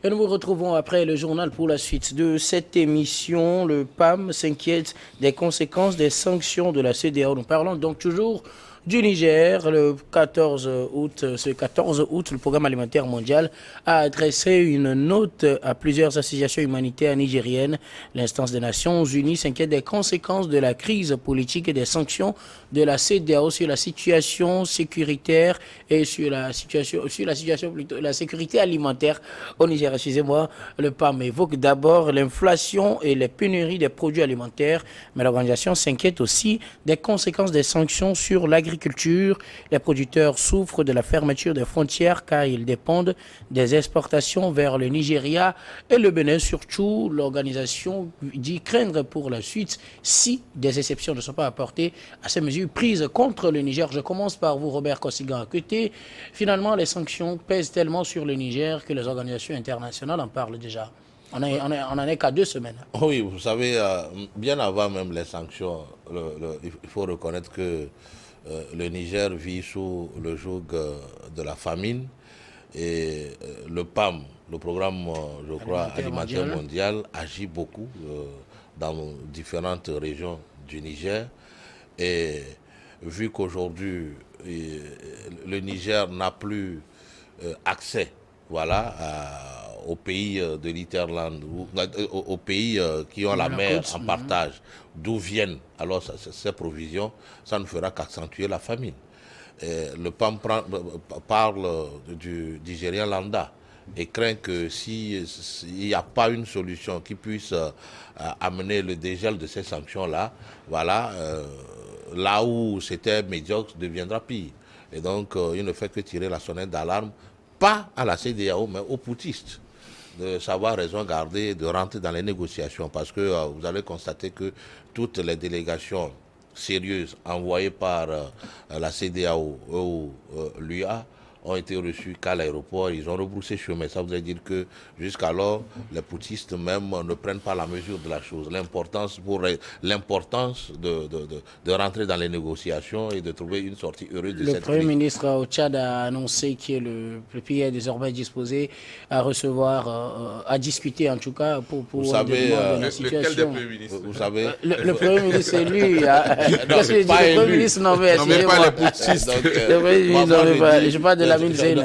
Et nous vous retrouvons après le journal pour la suite de cette émission. Le PAM s'inquiète des conséquences des sanctions de la CEDEAO. Nous parlons donc toujours du Niger. Le 14 août, ce 14 août, le Programme alimentaire mondial a adressé une note à plusieurs associations humanitaires nigériennes. L'instance des Nations Unies s'inquiète des conséquences de la crise politique et des sanctions de la CEDEAO sur la situation sécuritaire et sur la situation plutôt, la sécurité alimentaire au Niger. Excusez-moi, le PAM évoque d'abord l'inflation et les pénuries des produits alimentaires, mais l'organisation s'inquiète aussi des conséquences des sanctions sur l'agriculture. Les producteurs souffrent de la fermeture des frontières car ils dépendent des exportations vers le Nigeria et le Bénin. Surtout, l'organisation dit craindre pour la suite si des exceptions ne sont pas apportées à ces mesures prises contre le Niger. Je commence par vous, Robert Kossigan-Akwete. Finalement, les sanctions pèsent tellement sur le Niger que les organisations internationales en parlent déjà. On en est qu'à 2 semaines. Oui, vous savez, bien avant même les sanctions, il faut reconnaître que le Niger vit sous le joug de la famine et le PAM, le programme, je crois, alimentaire mondial, agit beaucoup dans différentes régions du Niger. Et vu qu'aujourd'hui, le Niger n'a plus accès, voilà, aux pays de l'Interland, aux pays qui ont la mer en partage, d'où viennent alors ces provisions, ça ne fera qu'accentuer la famine. Le PAM parle du Nigérien lambda et craint que s'il n'y a pas une solution qui puisse amener le dégel de ces sanctions-là, voilà, là où c'était médiocre deviendra pire. Et donc, il ne fait que tirer la sonnette d'alarme, pas à la CEDEAO, mais aux poutistes, de savoir raison garder, de rentrer dans les négociations. Parce que vous allez constater que toutes les délégations sérieuses envoyées par la CEDEAO ou l'UA ont été reçus qu'à l'aéroport, ils ont rebroussé chemin. Ça voudrait dire que jusqu'alors, les poutistes même ne prennent pas la mesure de la chose. L'importance de rentrer dans les négociations et de trouver une sortie heureuse de cette crise. Le Premier ministre au Tchad a annoncé que le pays est désormais disposé à recevoir, à discuter en tout cas pour vous savez, de la situation. Vous savez, le Premier ministre, c'est lui. Qu'est-ce que je dis? Le Premier ministre, non mais pas les poutistes. Le Premier ministre, je parle de la c'est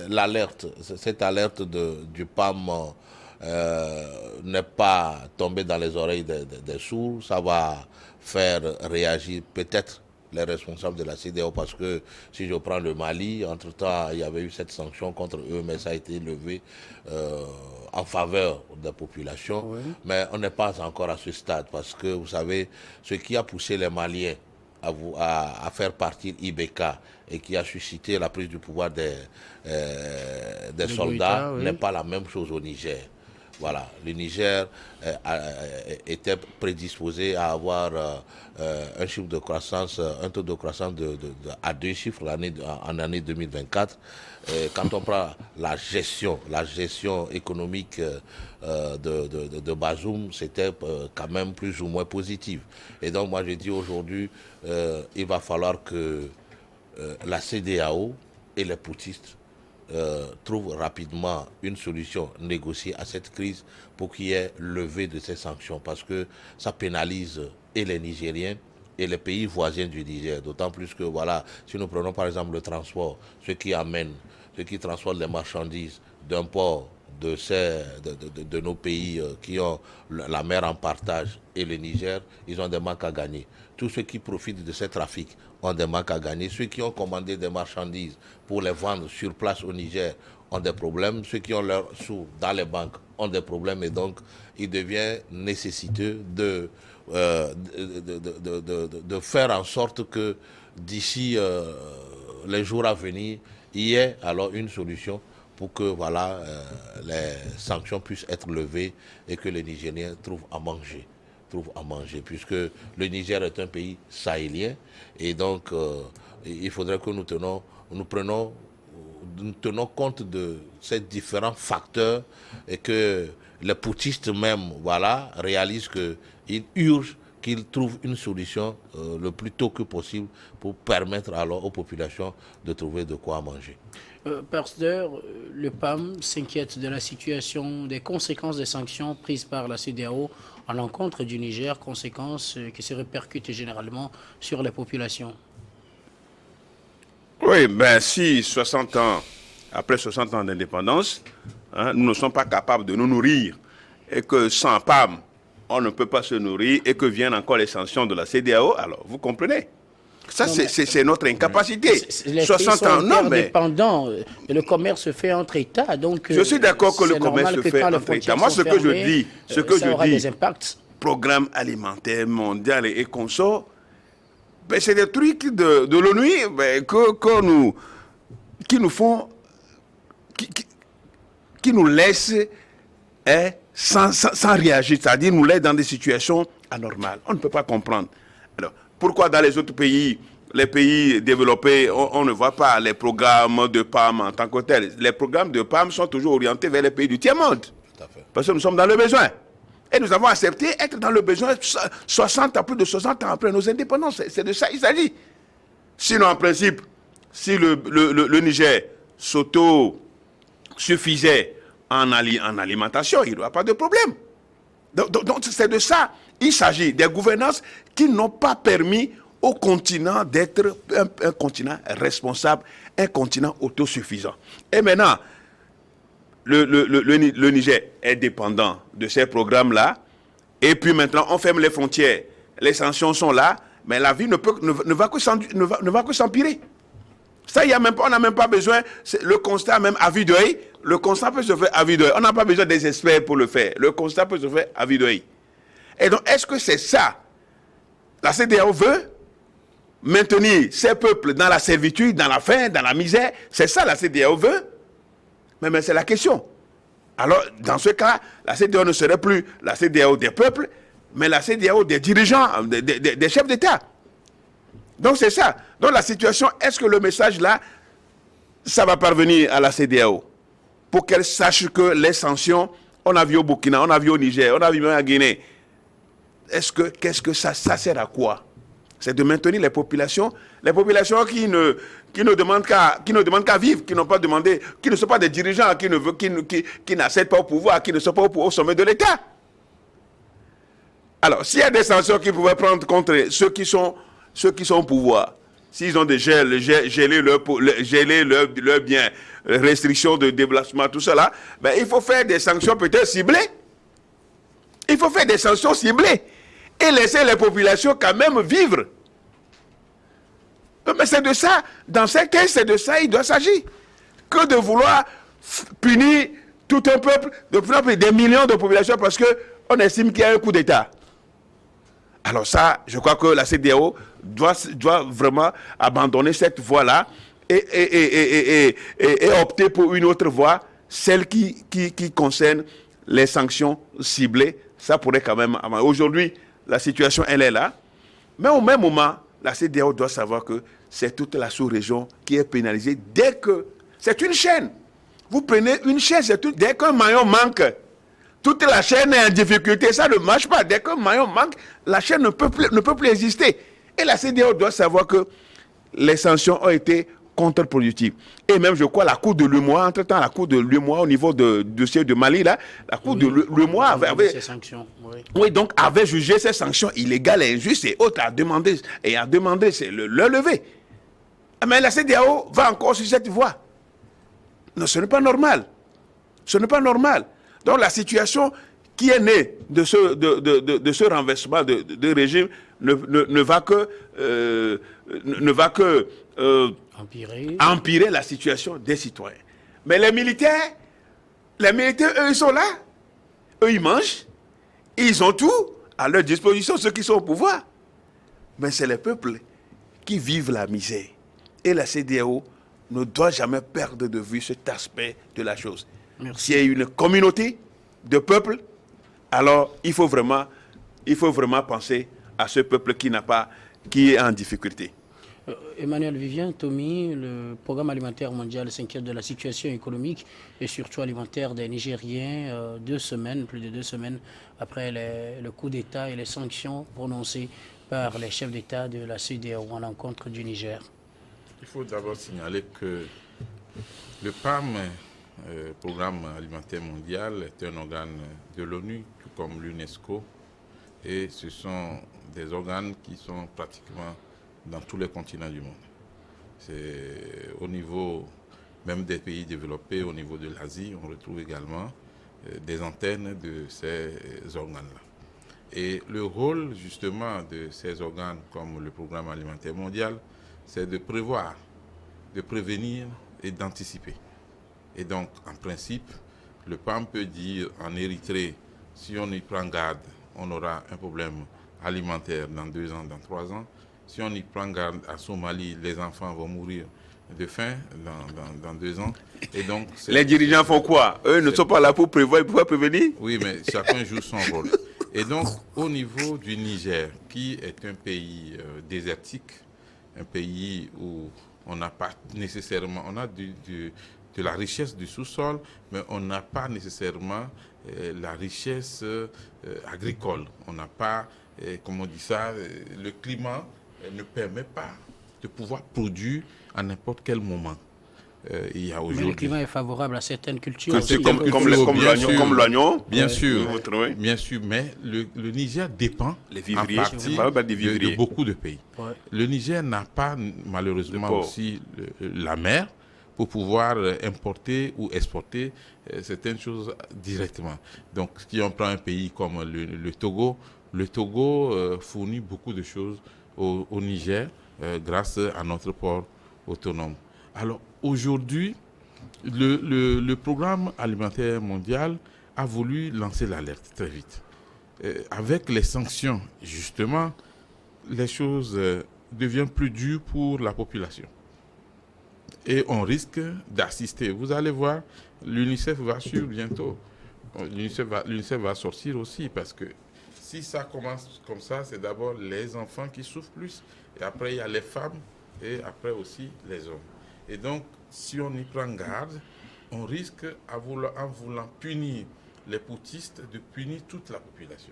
l'alerte, cette alerte du PAM n'est pas tombée dans les oreilles des sourds. Ça va faire réagir peut-être les responsables de la CEDEAO parce que si je prends le Mali, entre-temps, il y avait eu cette sanction contre eux, mais ça a été levé en faveur des populations. Oui. Mais on n'est pas encore à ce stade parce que, vous savez, ce qui a poussé les Maliens à faire partir IBK et qui a suscité la prise du pouvoir des soldats n'est pas la même chose au Niger. Voilà, le Niger était prédisposé à avoir un chiffre de croissance, un taux de croissance à 2 chiffres en année 2024. Quand on prend la gestion économique de Bazoum, c'était quand même plus ou moins positif. Et donc moi je dis aujourd'hui, il va falloir que la CEDEAO et les poutistes trouve rapidement une solution négociée à cette crise pour qu'il y ait levée de ces sanctions parce que ça pénalise et les Nigériens et les pays voisins du Niger. D'autant plus que, voilà, si nous prenons par exemple le transport, ceux qui transportent les marchandises d'un port de nos pays qui ont la mer en partage et le Niger, ils ont des manques à gagner. Tous ceux qui profitent de ces trafics ont des manques à gagner. Ceux qui ont commandé des marchandises pour les vendre sur place au Niger ont des problèmes. Ceux qui ont leurs sous dans les banques ont des problèmes et donc il devient nécessiteux de faire en sorte que d'ici les jours à venir, il y ait alors une solution pour que voilà, les sanctions puissent être levées et que les Nigériens trouvent à manger, puisque le Niger est un pays sahélien et donc il faudrait que nous tenons compte de ces différents facteurs et que les poutistes même voilà, réalisent qu'il urge qu'ils trouvent une solution le plus tôt que possible pour permettre alors aux populations de trouver de quoi manger. Pasteur, le PAM s'inquiète de la situation, des conséquences des sanctions prises par la CEDEAO à l'encontre du Niger, conséquences qui se répercutent généralement sur les populations. Oui, ben si 60 ans, après 60 ans d'indépendance, nous ne sommes pas capables de nous nourrir et que sans PAM, on ne peut pas se nourrir et que viennent encore les sanctions de la CEDEAO, alors vous comprenez. Ça, c'est notre incapacité. Les 60 ans, non, mais indépendants, le commerce se fait entre États, donc je suis d'accord que le commerce se fait entre États. Moi, ce que je dis, des impacts. Programme alimentaire mondial et consorts, ben, c'est des trucs de l'ONU ben, qui nous font, qui nous laissent sans réagir, c'est-à-dire nous laissent dans des situations anormales. On ne peut pas comprendre. Alors, pourquoi dans les autres pays, les pays développés, on ne voit pas les programmes de PAM en tant que tels? Les programmes de PAM sont toujours orientés vers les pays du tiers-monde. Parce que nous sommes dans le besoin. Et nous avons accepté être dans le besoin à plus de 60 ans après nos indépendances. C'est de ça qu'il s'agit. Sinon, en principe, si le Niger s'auto-suffisait en alimentation, il n'y aura pas de problème. Donc c'est de ça. Il s'agit des gouvernances qui n'ont pas permis au continent d'être un continent responsable, un continent autosuffisant. Et maintenant, le Niger est dépendant de ces programmes-là. Et puis maintenant, on ferme les frontières. Les sanctions sont là, mais la vie ne va que s'empirer. Ça, on n'a même pas besoin, le constat même à vue d'œil, le constat peut se faire à vue d'œil. On n'a pas besoin des experts pour le faire. Le constat peut se faire à vue d'œil. Et donc, est-ce que c'est ça? La CEDEAO veut maintenir ces peuples dans la servitude, dans la faim, dans la misère. C'est ça la CEDEAO veut? Mais c'est la question. Alors, dans ce cas, la CEDEAO ne serait plus la CEDEAO des peuples, mais la CEDEAO des dirigeants, des chefs d'État. Donc, c'est ça. Donc, la situation, est-ce que le message là, ça va parvenir à la CEDEAO pour qu'elle sache que les sanctions, on a vu au Burkina, on a vu au Niger, on a vu même à Guinée. Qu'est-ce que ça sert à quoi? C'est de maintenir les populations qui ne demandent qu'à vivre, qui n'ont pas demandé, qui ne sont pas des dirigeants, qui n'accèdent pas au pouvoir, qui ne sont pas au sommet de l'État. Alors, s'il y a des sanctions qu'ils pouvaient prendre contre ceux qui sont au pouvoir, s'ils ont gelé leurs biens, restrictions de déplacement, tout cela, ben, il faut faire des sanctions peut-être ciblées. Il faut faire des sanctions ciblées et laisser les populations quand même vivre. Mais c'est de ça, dans ces cas, c'est de ça il doit s'agir. Que de vouloir punir tout un peuple, de punir des millions de populations parce qu'on estime qu'il y a un coup d'État. Alors ça, je crois que la CEDEAO doit vraiment abandonner cette voie-là et opter pour une autre voie, celle qui concerne les sanctions ciblées. Ça pourrait quand même... Aujourd'hui, la situation, elle est là. Mais au même moment, la CEDEAO doit savoir que c'est toute la sous-région qui est pénalisée dès que... C'est une chaîne. Vous prenez une chaîne, dès qu'un maillon manque, toute la chaîne est en difficulté. Ça ne marche pas. Dès qu'un maillon manque, la chaîne ne peut plus exister. Et la CEDEAO doit savoir que les sanctions ont été contre-productives. Et même, je crois, la Cour de l'UEMOA, entre-temps, la Cour de l'UEMOA au niveau du dossier de Mali, là, la Cour de l'UEMOA avait jugé ces sanctions illégales et injustes et autres a demandé le lever. Mais la CEDEAO va encore sur cette voie. Non, ce n'est pas normal. Ce n'est pas normal. Donc la situation qui est née de ce renversement de régime ne va que empirer la situation des citoyens. Mais les militaires, eux, ils sont là. Eux, ils mangent. Ils ont tout à leur disposition, ceux qui sont au pouvoir. Mais c'est les peuples qui vivent la misère. Et la CEDEAO ne doit jamais perdre de vue cet aspect de la chose. S'il y a une communauté de peuples, alors il faut vraiment penser à ce peuple qui est en difficulté. Emmanuel Vivien, Tommy, le programme alimentaire mondial s'inquiète de la situation économique et surtout alimentaire des Nigériens plus de 2 semaines après le coup d'État et les sanctions prononcées par les chefs d'État de la CEDEAO à l'encontre du Niger. Il faut d'abord signaler que Le PAM, Programme alimentaire mondial, est un organe de l'ONU, tout comme l'UNESCO, et ce sont des organes qui sont pratiquement dans tous les continents du monde. C'est au niveau même des pays développés, au niveau de l'Asie, on retrouve également des antennes de ces organes-là. Et le rôle justement de ces organes comme le Programme alimentaire mondial, c'est de prévoir, de prévenir et d'anticiper. Et donc, en principe, le PAM peut dire en Érythrée, si on y prend garde, on aura un problème alimentaire dans 2 ans, dans 3 ans. Si on y prend garde à Somalie, les enfants vont mourir de faim dans 2 ans. Et donc, les dirigeants font quoi? Eux ne sont pas là pour prévoir, pour prévenir? Oui, mais chacun joue son rôle. Et donc, au niveau du Niger, qui est un pays désertique, un pays où on n'a pas nécessairement, on a de la richesse du sous-sol, mais on n'a pas nécessairement la richesse agricole. On n'a pas, comment on dit ça, le climat ne permet pas de pouvoir produire à n'importe quel moment. Il y a aujourd'hui. Mais le climat est favorable à certaines cultures. Comme l'oignon. Bien sûr, bien sûr, mais le Niger dépend en partie de beaucoup de pays. Ouais. Le Niger n'a pas malheureusement aussi la mer pour pouvoir importer ou exporter certaines choses directement. Donc, si on prend un pays comme le Togo, fournit beaucoup de choses au Niger grâce à notre port autonome. Alors, aujourd'hui, le Programme alimentaire mondial a voulu lancer l'alerte très vite. Avec les sanctions, justement, les choses deviennent plus dures pour la population. Et on risque d'assister. Vous allez voir, l'UNICEF va suivre bientôt. L'UNICEF va sortir aussi parce que si ça commence comme ça, c'est d'abord les enfants qui souffrent plus. Et après, il y a les femmes et après aussi les hommes. Et donc, si on y prend garde, on risque, en voulant punir les poutistes, de punir toute la population.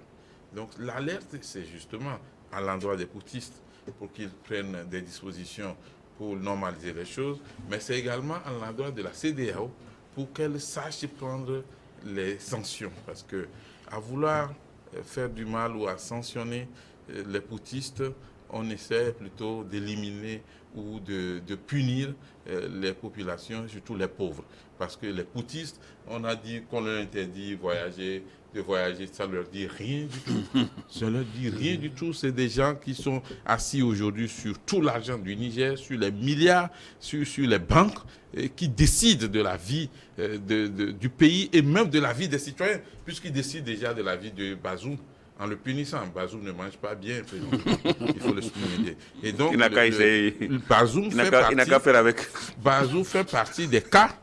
Donc, l'alerte, c'est justement à l'endroit des poutistes pour qu'ils prennent des dispositions pour normaliser les choses, mais c'est également à l'endroit de la CEDEAO pour qu'elle sache prendre les sanctions. Parce que à vouloir faire du mal ou à sanctionner les poutistes, on essaie plutôt d'éliminer ou de punir les populations, surtout les pauvres. Parce que les poutistes, on a dit qu'on leur interdit de voyager, ça ne leur dit rien du tout. Ça ne leur dit rien du tout. C'est des gens qui sont assis aujourd'hui sur tout l'argent du Niger, sur les milliards, sur les banques, qui décident de la vie du pays et même de la vie des citoyens, puisqu'ils décident déjà de la vie de Bazoum. En le punissant, Bazoum ne mange pas bien, il faut le souligner. Et donc, Bazoum fait partie des cas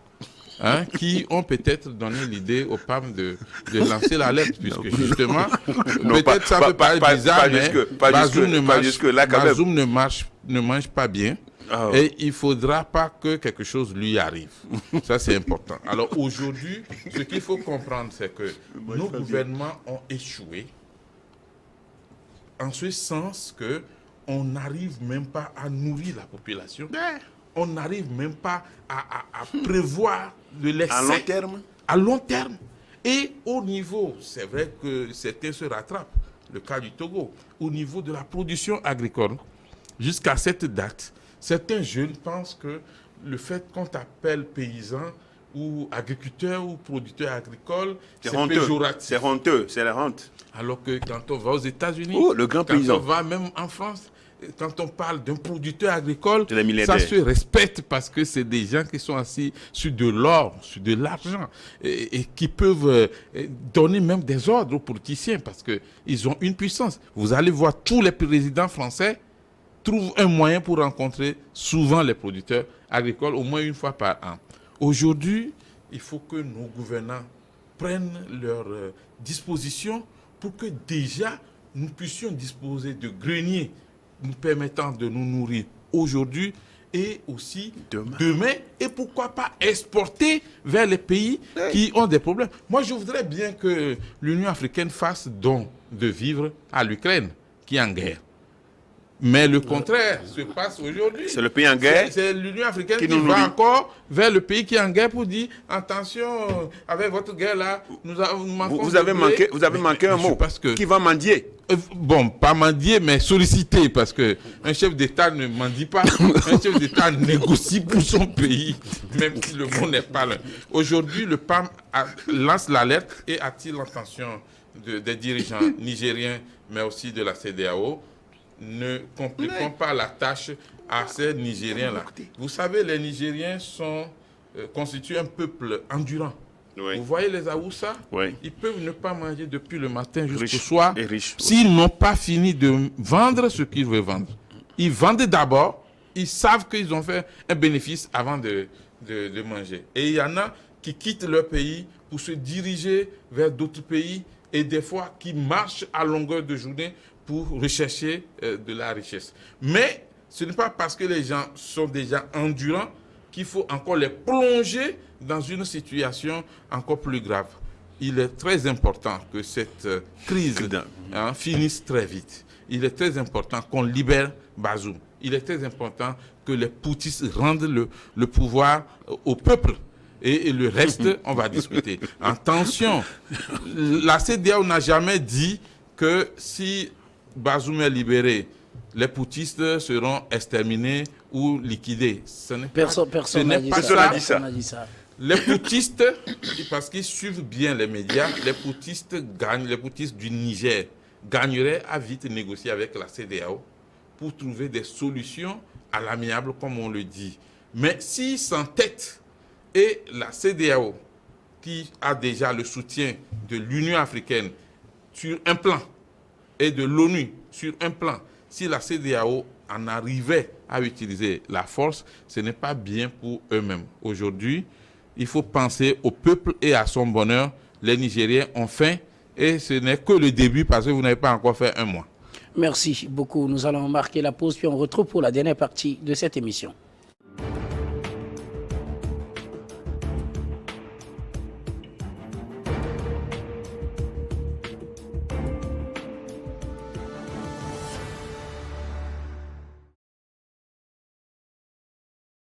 qui ont peut-être donné l'idée aux PAM de lancer l'alerte, puisque justement, peut-être ça peut paraître bizarre, mais Bazoum ne mange pas bien. Et il ne faudra pas que quelque chose lui arrive. Ça, c'est important. Alors aujourd'hui, ce qu'il faut comprendre, c'est que nos gouvernements ont échoué en ce sens qu'on n'arrive même pas à nourrir la population. On n'arrive même pas à prévoir de l'excès. À long terme. À long terme. Et au niveau, c'est vrai que certains se rattrapent, le cas du Togo, au niveau de la production agricole, jusqu'à cette date, certains jeunes pensent que le fait qu'on t'appelle paysan ou agriculteur ou producteur agricole, c'est péjoratif. C'est honteux, c'est la honte. Alors que quand on va aux États-Unis, quand on va même en France, quand on parle d'un producteur agricole, ça se respecte parce que c'est des gens qui sont assis sur de l'or, sur de l'argent et qui peuvent donner même des ordres aux politiciens parce qu'ils ont une puissance. Vous allez voir, tous les présidents français trouvent un moyen pour rencontrer souvent les producteurs agricoles, au moins une fois par an. Aujourd'hui, il faut que nos gouvernants prennent leurs dispositions pour que déjà nous puissions disposer de greniers nous permettant de nous nourrir aujourd'hui et aussi demain et pourquoi pas exporter vers les pays qui ont des problèmes. Moi, je voudrais bien que l'Union africaine fasse don de vivres à l'Ukraine qui est en guerre. Mais le contraire se passe aujourd'hui. C'est le pays en guerre. C'est l'Union africaine qui va encore vers le pays qui est en guerre pour dire attention, avec votre guerre là, nous manquons. Vous avez manqué un mot. Qui va mendier? Bon, pas mendier, mais solliciter, parce que un chef d'État ne mendie pas. Un chef d'État négocie pour son pays, même si le mot n'est pas là. Aujourd'hui, le PAM lance l'alerte et attire l'attention des dirigeants nigériens, mais aussi de la CEDEAO. Ne compliquons pas la tâche à ces Nigériens-là. Vous savez, les Nigériens constituent un peuple endurant. Oui. Vous voyez les Aoussa, ils peuvent ne pas manger depuis le matin jusqu'au soir s'ils n'ont pas fini de vendre ce qu'ils veulent vendre. Ils vendent d'abord, ils savent qu'ils ont fait un bénéfice avant de manger. Et il y en a qui quittent leur pays pour se diriger vers d'autres pays et des fois qui marchent à longueur de journée pour rechercher de la richesse. Mais ce n'est pas parce que les gens sont déjà endurants qu'il faut encore les plonger dans une situation encore plus grave. Il est très important que cette crise finisse très vite. Il est très important qu'on libère Bazoum. Il est très important que les poutistes rendent le pouvoir au peuple. Et le reste, on va discuter. Attention, la CEDEAO n'a jamais dit que si Bazoum est libéré, les poutistes seront exterminés ou liquidés. Personne n'a dit ça. Les poutistes, parce qu'ils suivent bien les médias, les poutistes du Niger gagneraient à vite négocier avec la CEDEAO pour trouver des solutions à l'amiable, comme on le dit. Mais s'ils s'entêtent, et la CEDEAO, qui a déjà le soutien de l'Union africaine sur un plan, et de l'ONU sur un plan, si la CEDEAO en arrivait à utiliser la force, ce n'est pas bien pour eux-mêmes. Aujourd'hui, il faut penser au peuple et à son bonheur. Les Nigériens ont faim et ce n'est que le début parce que vous n'avez pas encore fait un mois. Merci beaucoup. Nous allons marquer la pause puis on retrouve pour la dernière partie de cette émission.